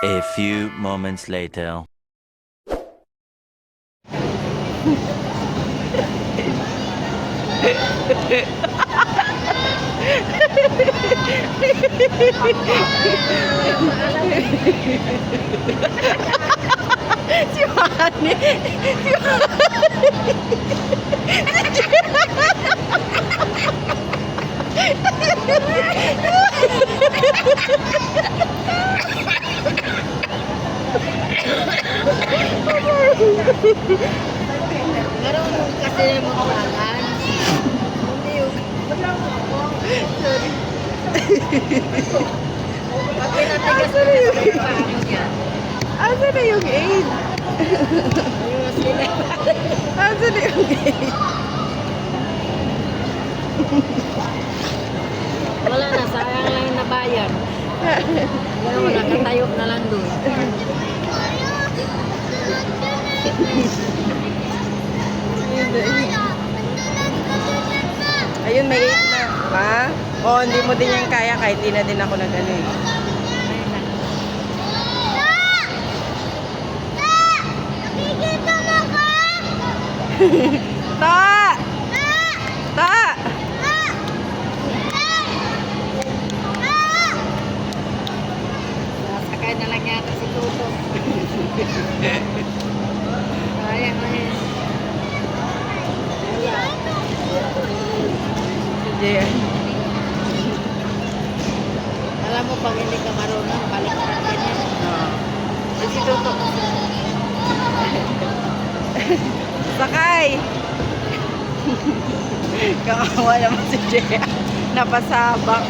A few moments later. Si Manny. Si Marunong kasi magbalan. Hindi yung... Pag pinatigas mo na sa paano niya. Asa na yung 8? Ayun sila. Asa na yung 8? Wala na, sayang lang yung nabayan. Yan mo, nakatayo na lang doon. Ayun, may 8 na. Ha? Oo, hindi mo din yan kaya kahit di na din ako nag-ano eh. Ta! Ta! Sakay na lang yata si Toto. Sayang na yun. Sige. Alam mo, pag hindi ka marunong, balik ka ganyan. Ay, si Toto. Sakay! Kakawa naman si Jea. Napasabak.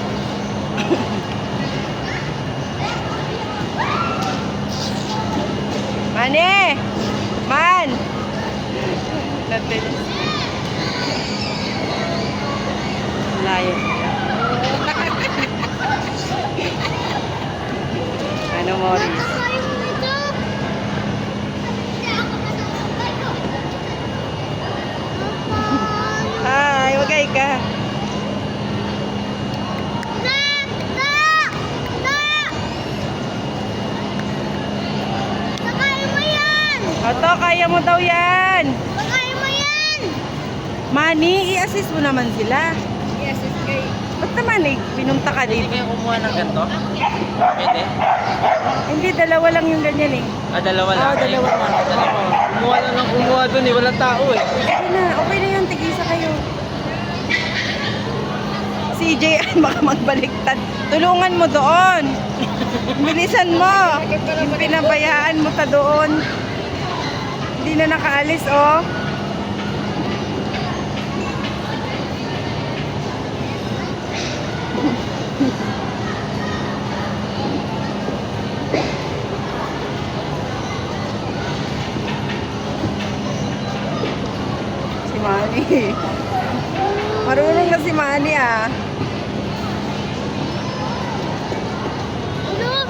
Mane! Man! Natin. Layo. Ano, Morris? Hi, wagay ka. Oto, kaya mo daw yan. Manny, i-assist mo naman sila. Yes, it's okay. Ba't naman eh, pinunta ka Hindi dito? kayo kumuha ng ganito? Pwede? Hindi, dalawa lang yung ganyan eh. Ah, dalawa lang. Oo, dalawa lang. Dalawa. Kumuha lang ng kumuha dun eh. Walang tao eh. Okay na yun, tigisa kayo. Si JN baka magbaliktad. Tulungan mo doon. Bilisan mo. Yung pinabayaan mo ta doon. Hindi na nakaalis, oh. Si Manny. Marunong na si Manny, ah.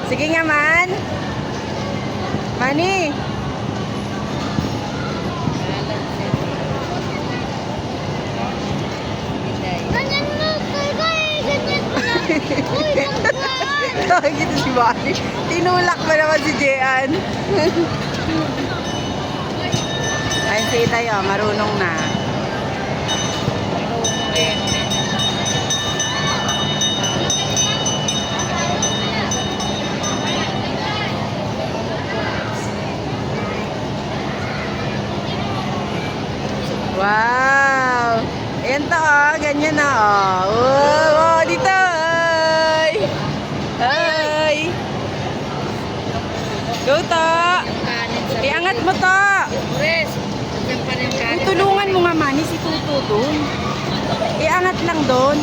Sige nga, man. Manny. Tawag ito si Manny. Tinulak pa naman si Jean. Ayun si Itay, oh, marunong na. Wow! Ayan to, oh. Ganyan na, oh. Oh, oh dito, ay! Ay! Go, to! Iangat mo, to! Chris, nandiyan pa rin kanin. Tulungan mo nga, Manny, si Tuto doon. Iangat lang doon.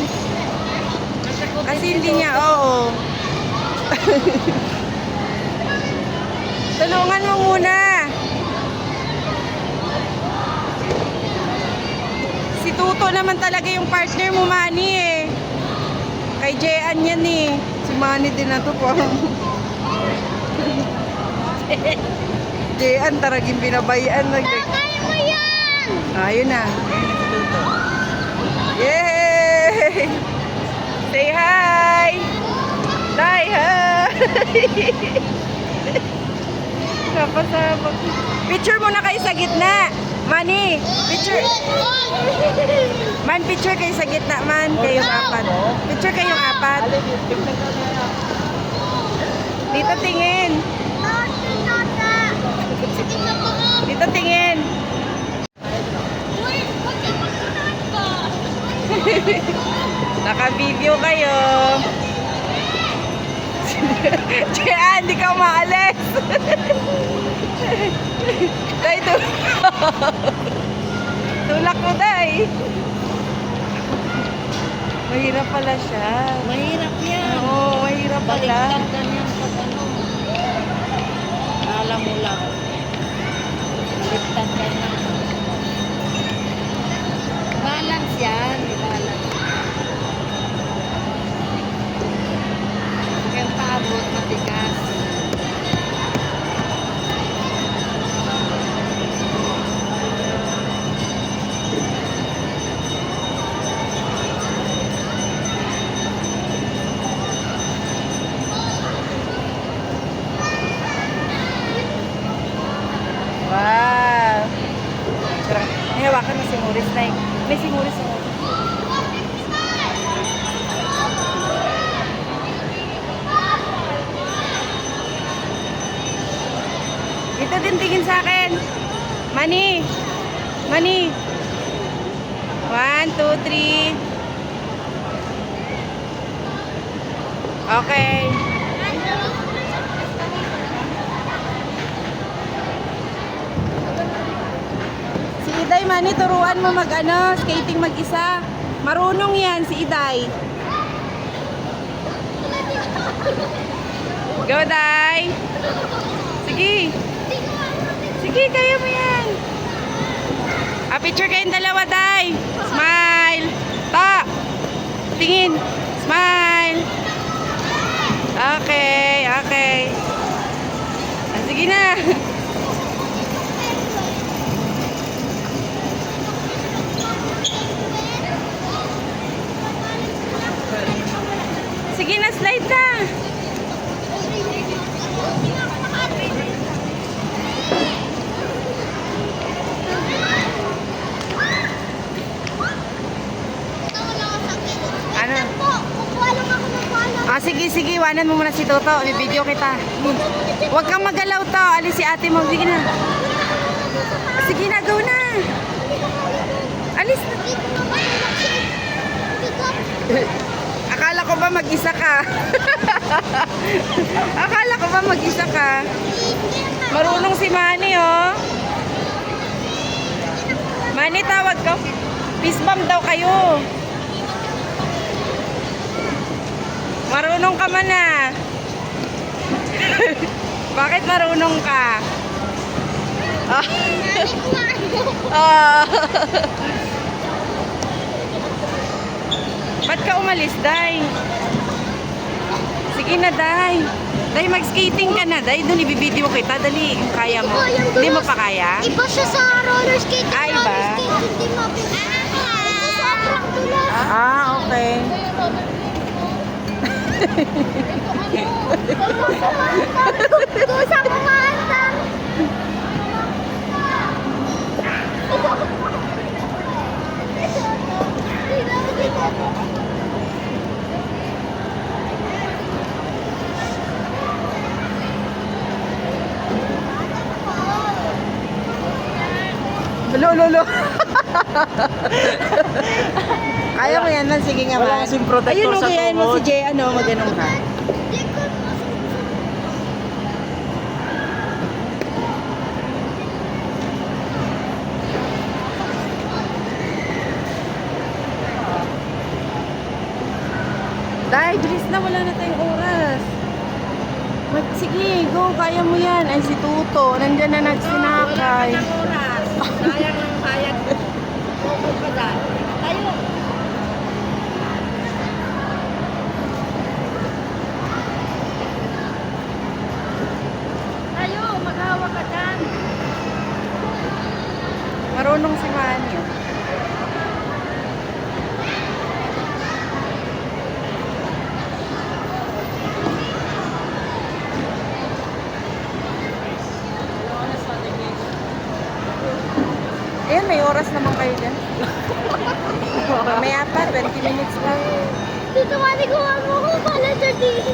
Kasi hindi niya, oo. Tulungan mo muna. Si Tuto naman talaga yung partner mo, Manny, eh. Kay Jean yan, eh. Si Manny din na to po. Jean, taraging binabayaan. Kaya mo yan! Ayun na. Ayun na si Tuto. Yay! Say hi! Say hi! Napasabog. Picture muna kayo sa gitna. Mani, picture. Man, picture kayo sa gitna, man. Kayong apat. Picture kayong apat. Dito tingin. Dito tingin. Naka-video kayo. Diyan, hindi ka umaalis. Day, tulak mo, Day. Mahirap pala siya. Mahirap yan. Oo, mahirap pala. Baliktad ka niyan pag ano. Alam mo lang. Baliktad ka na. Balance yan. Balance. Kaya paabot, matigas. Wow. May hawakan na si Maurice na eh. May si Maurice na. Dito din tingin sa akin. Mani. Mani. 1, 2, 3. Okay. Si Iday, Mani, turuan mo mag-ano, skating mag-isa. Marunong yan, si Iday. Go, Day. Sige. Sige, kaya mo yan. Picture kayong dalawa, Day. Smile. Ta. Tingin. Smile. Okay, okay. Sige na. Sige na, slide na. Ano? Sige, sige. Iwanan mo muna si Toto. Video kita. Huwag kang magalaw to. Alis si ate mo. Sige na. Sige na, go na. Alis na. Akala ko ba mag-isa ka? Akala ko ba mag-isa ka? Marunong si Manny, oh. Manny, tawag ko. Peace bomb daw kayo. Marunong ka man, ah. Bakit marunong ka? Ah. Ba't ka umalis, Day? Sige na, Day. Day, mag-skating ka na, Day. Doon ibibideo kita. Dali, kung kaya mo. Hindi mo pa kaya? Iba siya sa roller skate. Ah, iba? Hindi sobrang tulas. Ah, okay. Kusang kumanta. Lolo. Kaya mo yan, man. Sige nga, Wala man. kasing protector Ayun, sa gayahin mo si tuhod. Jay, ano, mag-anong ka. Dahil, bilis na, wala na tayong oras. Sige, go, kaya mo yan. Ay, si Tuto, nandyan na nagsinakay. Wala ka ng oras. Sayang ng bayad mo. Opo ka dyan. Tayo. Tayo, maghawa ka dyan. Marunong si Manny. Oh. kayo dyan? Mamaya pa, 20 minutes lang. Dito mali ko mo ko pala dito.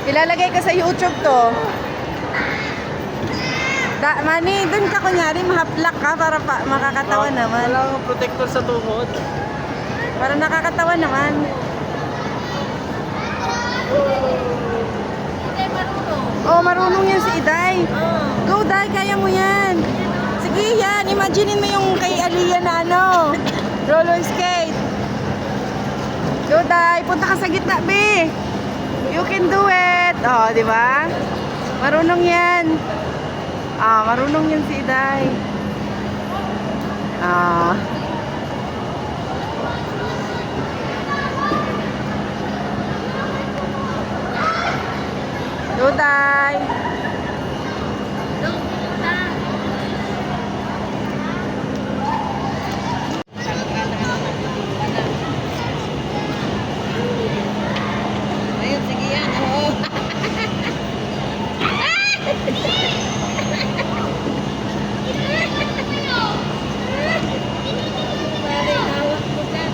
Ilalagay ka sa YouTube to. Mani, dun ka kunyari, mahaplak ka para makakatawa naman. Wala akong protector sa tuhod. Para nakakatawa naman. Oh, marunong yan si Iday. Go, Day, kaya mo yan. Sige, yan. Imaginein mo yung kay Aliyah na ano. Roller skate. Go, Day. Punta ka sa gitna, be. You can do it. Oh, di ba? Marunong yan. Ah, marunong yan si Iday. Ah. Go, Day. Ayun, sige yan. Oo. Pare, hawak mo dyan.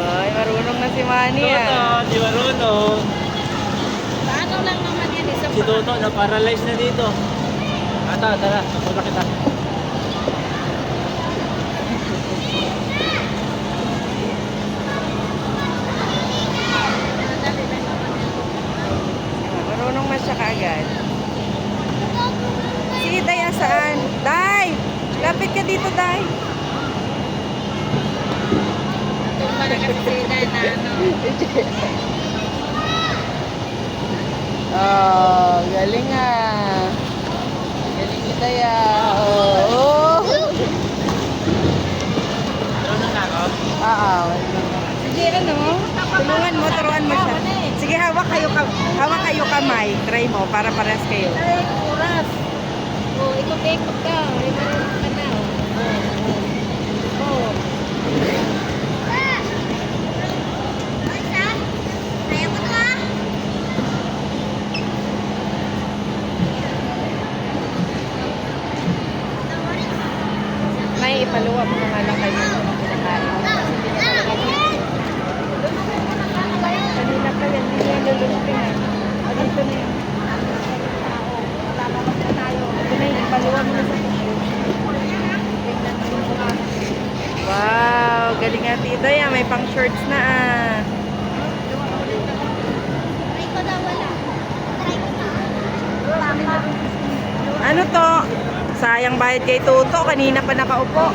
Ay, marunong na si Manny Toto, ah. di marunong. Paano lang naman yan? Isang Si Toto, na-paralyze na dito. Ata, tara, tulak kita. Marunong na siya kaagad. Si Day saan? Day! Lapit ka dito, Day. tumba na kasi sila na ano. Oh, galing ah. Galing si Day ah. Oh. Marunong na ako? Sige, ano? Tulungan mo, turuan mo siya. Sige, hawak kayo kamay. Try mo para parehas kayo. Ay, oras. Oh, ikot-ikot ka. Ay, marunong ka na. Oh. May ipaluwa mo nga lang kayo ng pinakain. Kanina pa yan, hindi yan luluntin eh. Dito na yun. Ito na yun, ipaluwa mo na sa tissue. Wow, galing nga tita yan. May pang shorts na ah. Ano to? Sayang bayad kay Toto. Kanina pa nakaupo.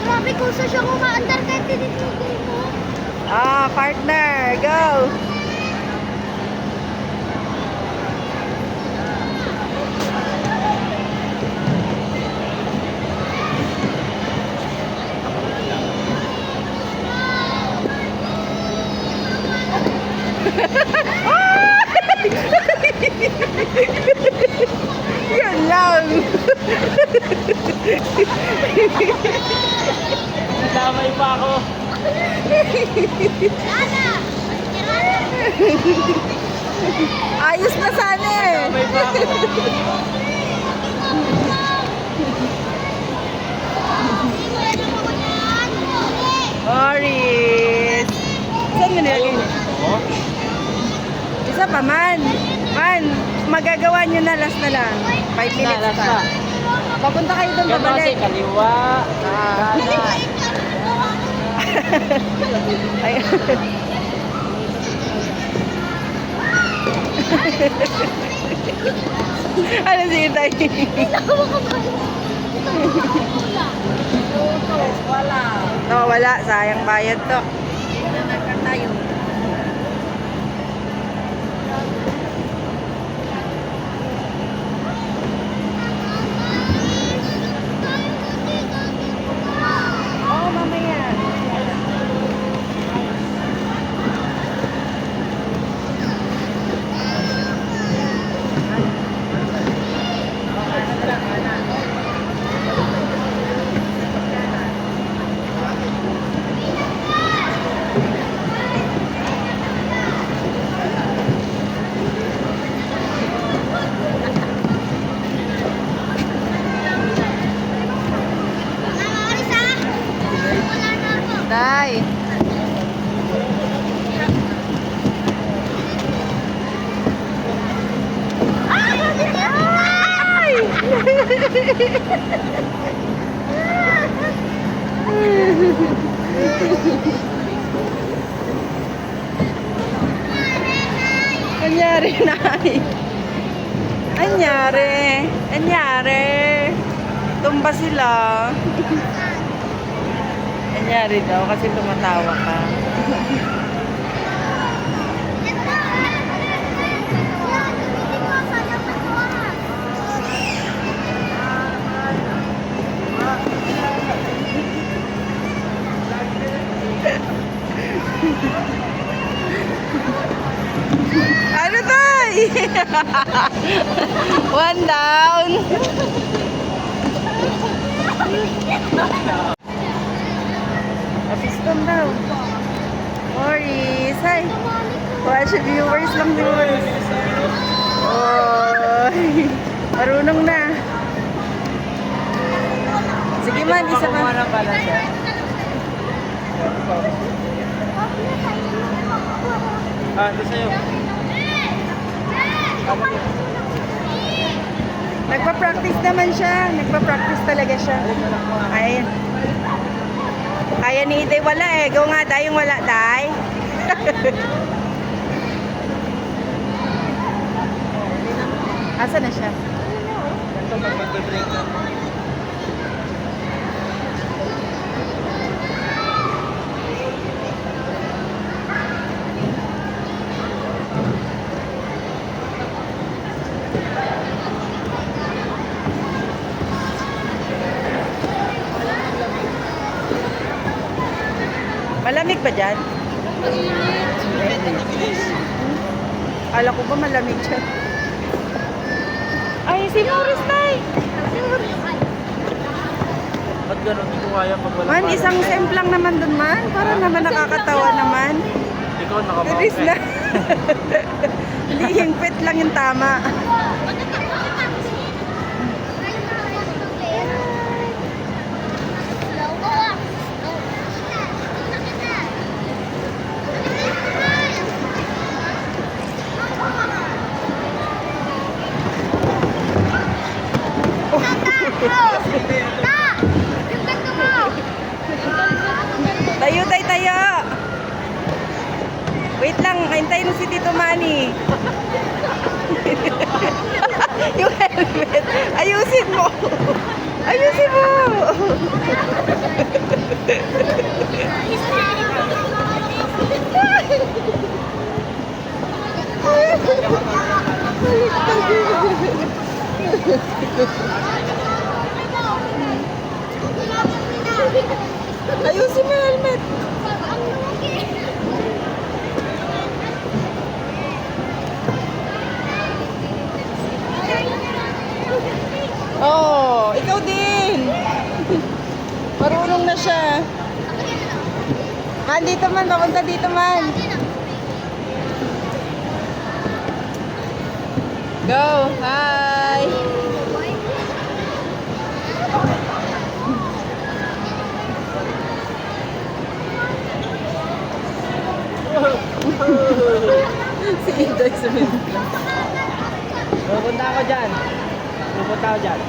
Grabe kung sa siya umaandar kahit tinitugay mo. Ah, partner, go! Yan lang! Damay pa ako. Ayos na sana eh! Damay pa ako. Oris! Saan mo nilagay? Oh? Isa pa man! Man, magagawa nyo na, last na lang. 5 minutes Last pa. na. Papunta kayo doon, Ganun kasi, babalik. kaliwa. Kanan. Ay. Ano si Itay? Wala. No, wala. Sayang bayad to. Nanagka tayo. Day. Anyari, Nay? Anyari? Anyari? Tumba sila. Anyari daw kasi tumatawa ka. Ano tay? One down. Assistant daw. Morris, hi. Watch viewers lang viewers. Oh, marunong na. Sige man, isa ka. Kumuha ng balance yan. Ito sa'yo. Nagpa-practice naman siya. Nagpa-practice talaga siya. Ay. Kaya ni Iday wala eh. Go nga, Day, yung wala, Day. Asa na siya? Ito mag-break na. Malamig ba dyan? Kala ko ba malamig dyan? Ay, si Morris, Tay! Ba't gano'n? Hindi ko kaya pag walang Man, balance. isang semp lang naman dun, man. Para naman nakakatawa naman. Ikaw nakabawa Bilis na. Hindi, hingpit lang yung tama. Tayo, Tay, tayo! Wait lang, hintayin mo si Tito Manny. Yung helmet. Ayusin mo. Ayusin mo. Ayusin mo yung helmet. Oh, ikaw din. Marunong na siya. Man, dito man. Papunta dito man. Go. Hi. Si Inday sumunod lang. Pupunta ako dyan. Pupunta ako dyan.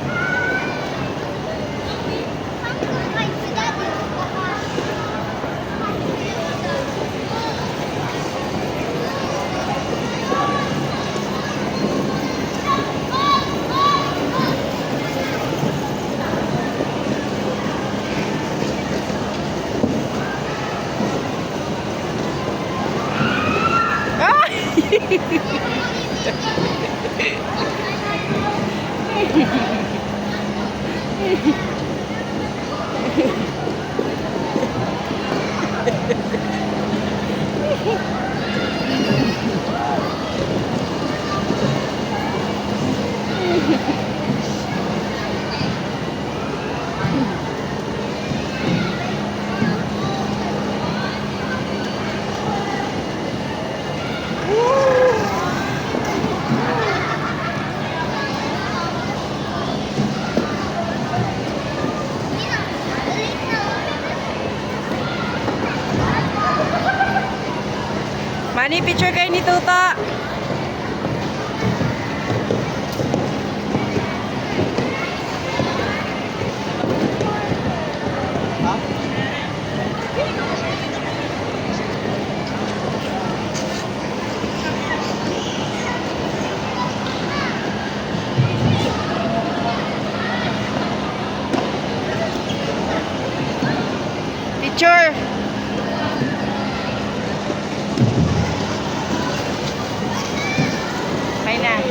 Honey, picture kayo ni Tuta. Picture. Okay na.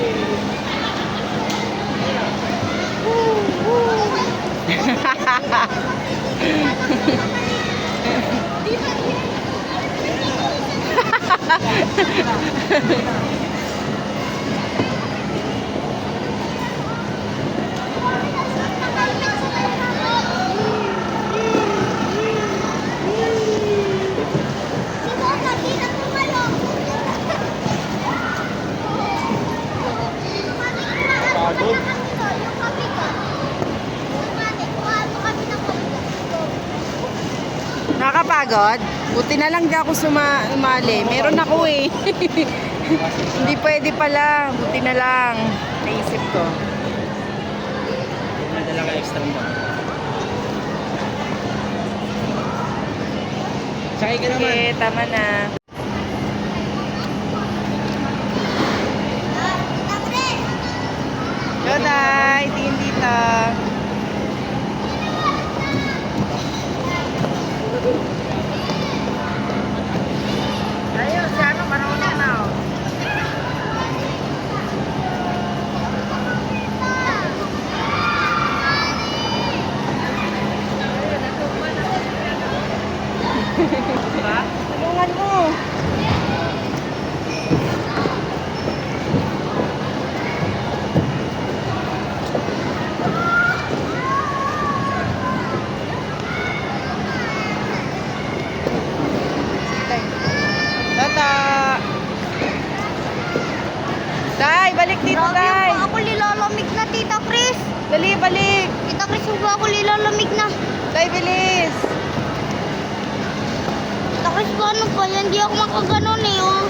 Nakakapagod? Buti na lang di ako umali. Meron ako eh. Hindi pwede pala. Buti na lang. Naisip ko. Nadala ka extra mo. Sakay ka naman. Okay, tama na. Yoday, tingin dito. Ayun, si ano, marunong na oh. Tulungan mo. Tata. Day, balik dito, Day. Ako lilalamig na, Tita Chris. Dali, balik. Tita Chris, huwag ako lilalamig na. Day, bilis. Tita Chris, paano pa yan? Hindi ako makaganon eh, oh.